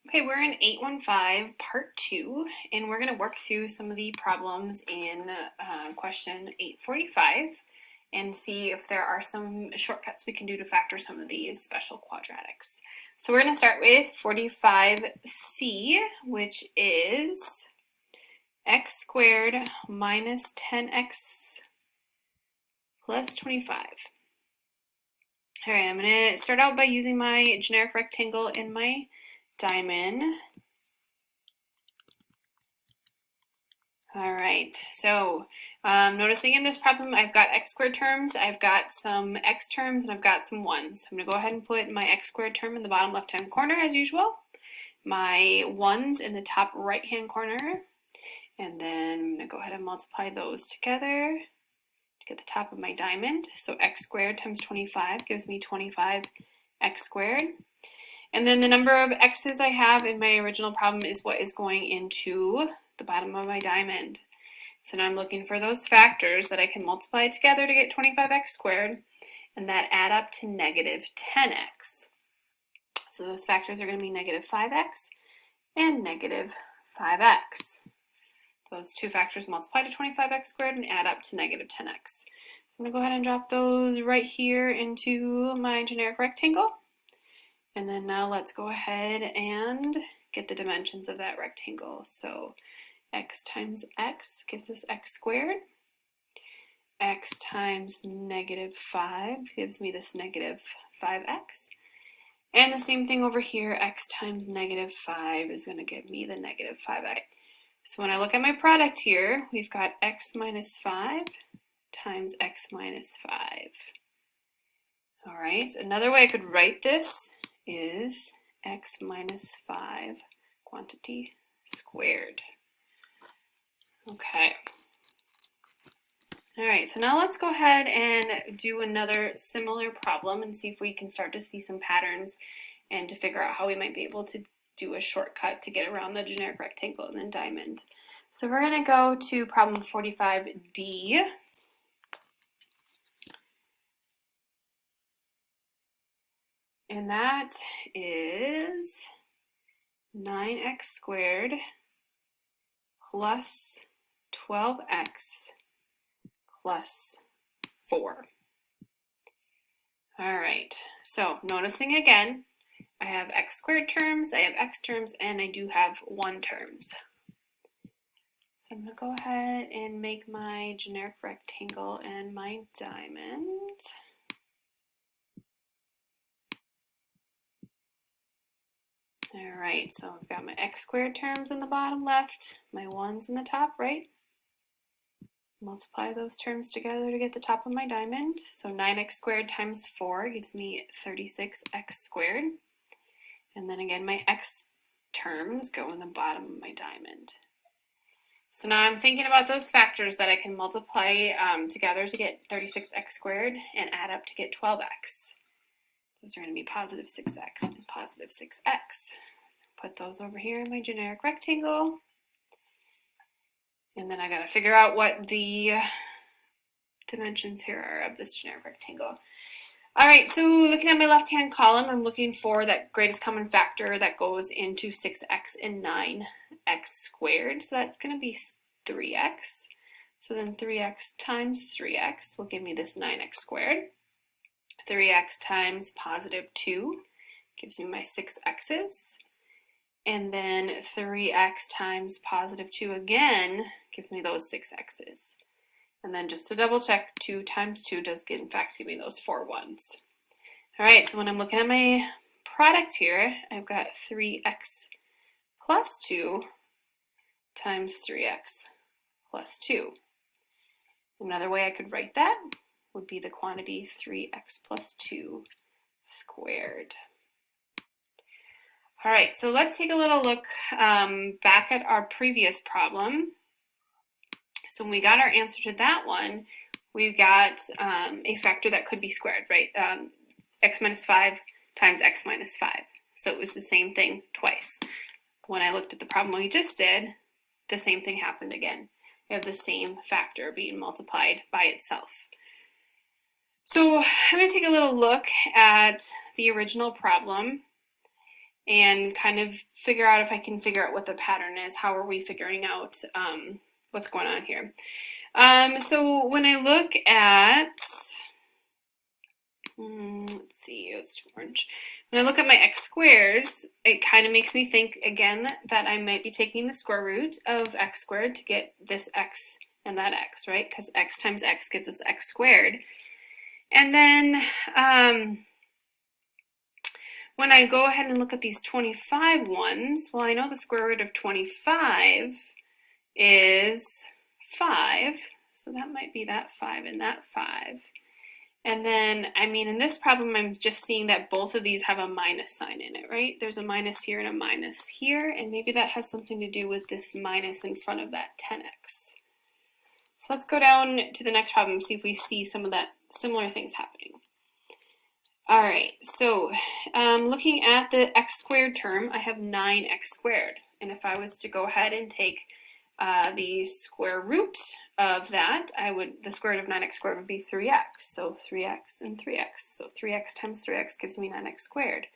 Okay, we're in 815, part 2, and we're going to work through some of the problems in question 845 and see if there are some shortcuts we can do to factor some of these special quadratics. So we're going to start with 45c, which is x squared minus 10x plus 25. All right, I'm going to start out by using my generic rectangle in my diamond. All right, so noticing in this problem, I've got x squared terms, I've got some x terms, and I've got some 1s. So I'm going to go ahead and put my x squared term in the bottom left-hand corner as usual, my 1s in the top right-hand corner, and then I'm going to go ahead and multiply those together to get the top of my diamond. So x squared times 25 gives me 25x squared. And then the number of x's I have in my original problem is what is going into the bottom of my diamond. So now I'm looking for those factors that I can multiply together to get 25x squared and that add up to negative 10x. So those factors are going to be negative 5x and negative 5x. Those two factors multiply to 25x squared and add up to negative 10x. So I'm going to go ahead and drop those right here into my generic rectangle. And then now let's go ahead and get the dimensions of that rectangle. So x times x gives us x squared. X times negative 5 gives me this negative 5x. And the same thing over here, x times negative 5 is going to give me the negative 5x. So when I look at my product here, we've got x minus 5 times x minus 5. All right, another way I could write this is x minus 5 quantity squared. Okay. All right, so now let's go ahead and do another similar problem and see if we can start to see some patterns and to figure out how we might be able to do a shortcut to get around the generic rectangle and then diamond. So we're going to go to problem 45D. And that is 9x squared plus 12x plus 4. All right, so noticing again, I have x squared terms, I have x terms, and I do have 1 terms. So I'm going to go ahead and make my generic rectangle and my diamond. All right, so I've got my x squared terms in the bottom left, my 1s in the top right. Multiply those terms together to get the top of my diamond. So 9x squared times 4 gives me 36x squared. And then again, my x terms go in the bottom of my diamond. So now I'm thinking about those factors that I can multiply together to get 36x squared and add up to get 12x. Those are going to be positive 6x and positive 6x. Put those over here in my generic rectangle. And then I got to figure out what the dimensions here are of this generic rectangle. All right, so looking at my left-hand column, I'm looking for that greatest common factor that goes into 6x and 9x squared. So that's going to be 3x. So then 3x times 3x will give me this 9x squared. 3x times positive 2 gives me my 6x's. And then 3x times positive 2 again gives me those 6x's. And then just to double check, 2 times 2 does in fact give me those 4 1s. All right, so when I'm looking at my product here, I've got 3x plus 2 times 3x plus 2. Another way I could write that would be the quantity 3x plus 2 squared. All right, so let's take a little look back at our previous problem. So when we got our answer to that one, we've got a factor that could be squared, right? X minus 5 times x minus 5. So it was the same thing twice. When I looked at the problem we just did, the same thing happened again. We have the same factor being multiplied by itself. So I'm going to take a little look at the original problem and kind of figure out if I can figure out what the pattern is. How are we figuring out what's going on here? So when I look at, let's see, it's too orange. When I look at my x squares, it kind of makes me think again that I might be taking the square root of x squared to get this x and that x, right? Because x times x gives us x squared. And then when I go ahead and look at these 25 ones, well, I know the square root of 25 is 5, so that might be that 5 and that 5. And then, I mean, in this problem, I'm just seeing that both of these have a minus sign in it, right? There's a minus here and a minus here, and maybe that has something to do with this minus in front of that 10x. So let's go down to the next problem and see if we see some of that similar things happening. All right, so looking at the x squared term, I have 9x squared. And if I was to go ahead and take the square root of that, the square root of 9x squared would be 3x. So 3x and 3x. So 3x times 3x gives me 9x squared.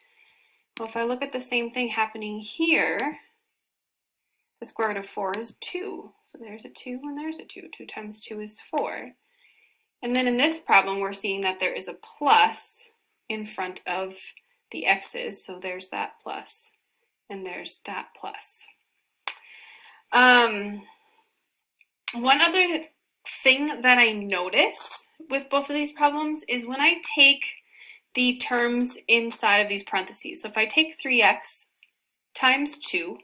Well, if I look at the same thing happening here, the square root of 4 is 2. So there's a 2 and there's a 2. 2 times 2 is 4. And then in this problem, we're seeing that there is a plus in front of the x's. So there's that plus and there's that plus. One other thing that I notice with both of these problems is when I take the terms inside of these parentheses. So if I take 3x times 2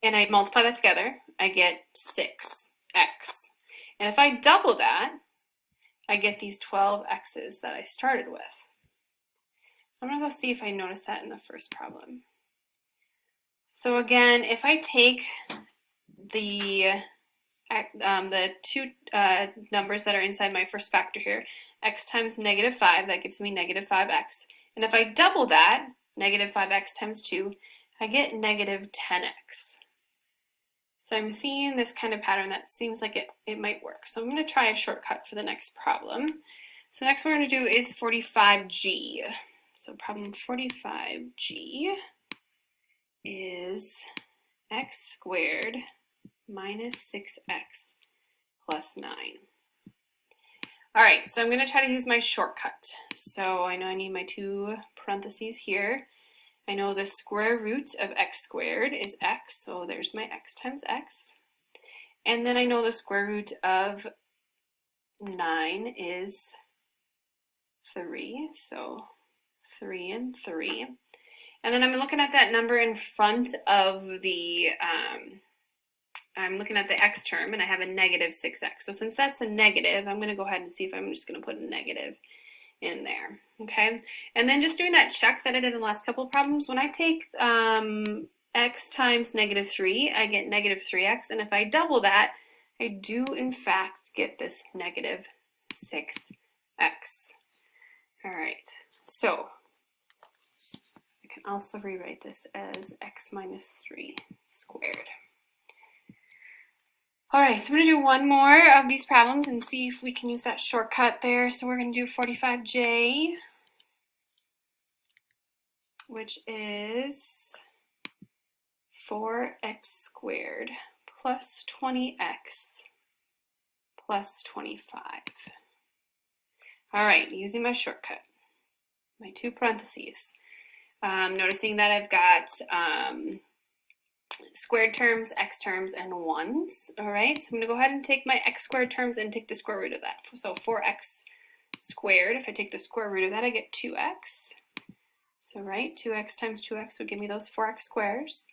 and I multiply that together, I get 6x. And if I double that, I get these 12 x's that I started with. I'm going to go see if I notice that in the first problem. So again, if I take the two numbers that are inside my first factor here, x times negative 5, that gives me negative 5x. And if I double that, negative 5x times 2, I get negative 10x. So I'm seeing this kind of pattern that seems like it might work. So I'm going to try a shortcut for the next problem. So next we're going to do is 45G. So problem 45G is x squared minus 6x plus 9. All right, so I'm going to try to use my shortcut. So I know I need my two parentheses here. I know the square root of x squared is x, so there's my x times x. And then I know the square root of 9 is 3, so 3 and 3. And then I'm looking at that number in front of the, I'm looking at the x term, and I have a negative 6x. So since that's a negative, I'm going to go ahead and see if I'm just going to put a negative in there, okay? And then just doing that check that I did in the last couple of problems, when I take x times negative 3, I get negative 3x, and if I double that, I do in fact get this negative 6x. All right, so I can also rewrite this as x minus 3 squared. All right, so I'm going to do one more of these problems and see if we can use that shortcut there. So we're going to do 45J, which is 4x squared plus 20x plus 25. All right, using my shortcut, my two parentheses. Noticing that I've got squared terms, x terms, and 1s. All right, so I'm going to go ahead and take my x squared terms and take the square root of that. So 4x squared, if I take the square root of that, I get 2x. So, right, 2x times 2x would give me those 4x squares.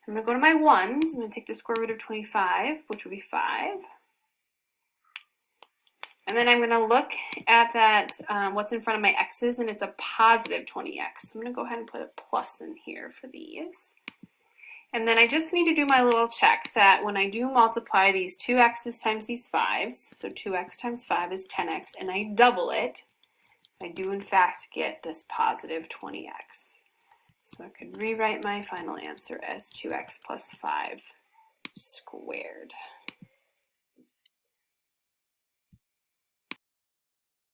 I'm going to go to my 1s. I'm going to take the square root of 25, which would be 5. And then I'm going to look at that, what's in front of my x's, and it's a positive 20x. So I'm going to go ahead and put a plus in here for these. And then I just need to do my little check that when I do multiply these 2x's times these 5s, so 2x times 5 is 10x, and I double it, I do in fact get this positive 20x. So I could rewrite my final answer as 2x plus 5 squared.